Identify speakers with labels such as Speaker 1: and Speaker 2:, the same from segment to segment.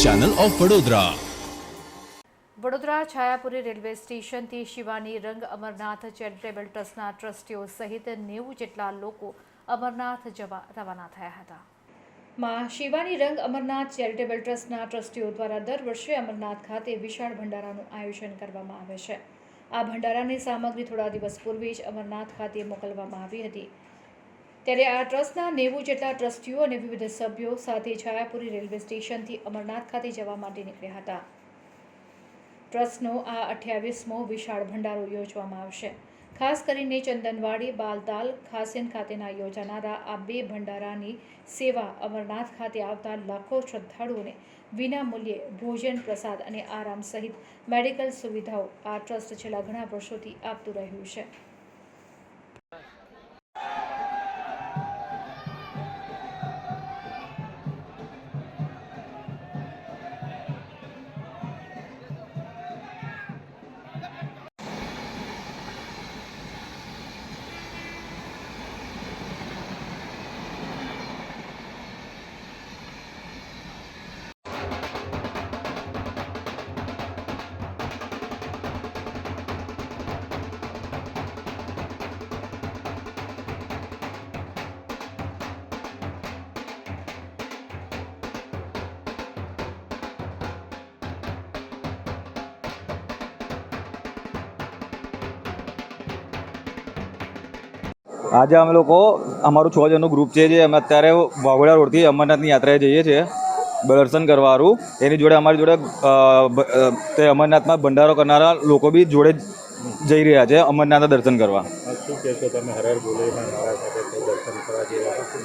Speaker 1: Channel of Vadodara.
Speaker 2: Vadodara Chhayapuri railway સ્ટેશનથી શિવાની રંગ Amarnath charitable ટ્રસ્ટના ટ્રસ્ટીઓ સહિત 90 જેટલા લોકો અમરનાથ જવા રવાના થયા હતા. માં શિવાની રંગ અમરનાથ ચેરિટેબલ ટ્રસ્ટના ટ્રસ્ટીઓ દ્વારા દર વર્ષે અમરનાથ ખાતે વિશાળ ભંડારાનું આયોજન કરવામાં આવે છે. આ ભંડારાની સામગ્રી થોડા દિવસ પૂર્વે જ અમરનાથ ખાતે મોકલવામાં આવી હતી. ત્યારે આ ટ્રસ્ટના 90 જેટલા ટ્રસ્ટીઓ અને વિવિધ સભ્યો સાથે છાયાપુરી રેલવે સ્ટેશનથી અમરનાથ ખાતે જવા માટે નીકળ્યા હતા. ટ્રસ્ટનો આ 28મો વિશાળ ભંડારો યોજવામાં આવશે. ખાસ કરીને ચંદનવાડી, બાલતાલ, ખાસિયન ખાતેના યોજાનારા આ બે ભંડારાની સેવા અમરનાથ ખાતે આવતા લાખો શ્રદ્ધાળુઓને વિના મૂલ્યે ભોજન, પ્રસાદ અને આરામ સહિત મેડિકલ સુવિધાઓ આ ટ્રસ્ટ છેલ્લા ઘણા વર્ષોથી આપતું રહ્યું છે.
Speaker 3: આજે અમે લોકો અમારું 6 જણનું ગ્રુપ છે જે અમે અત્યારે વાઘોડિયા રોડથી અમરનાથની યાત્રાએ જઈએ છીએ દર્શન કરવાનું. એની જોડે અમારી જોડે તે અમરનાથમાં ભંડારો કરનારા લોકો બી જોડે જઈ રહ્યા છે અમરનાથના દર્શન કરવા.
Speaker 4: શું કહેશો તમે? હર હર ભોલેનાથ મારા સાથે દર્શન કરવા જઈ રહ્યા છો?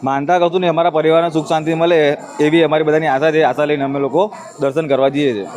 Speaker 3: માનતા કરશું ને અમારા પરિવારને સુખ શાંતિ મળે એવી અમારી બધાની આશા છે. આશા લઈને અમે લોકો દર્શન કરવા જઈએ છીએ.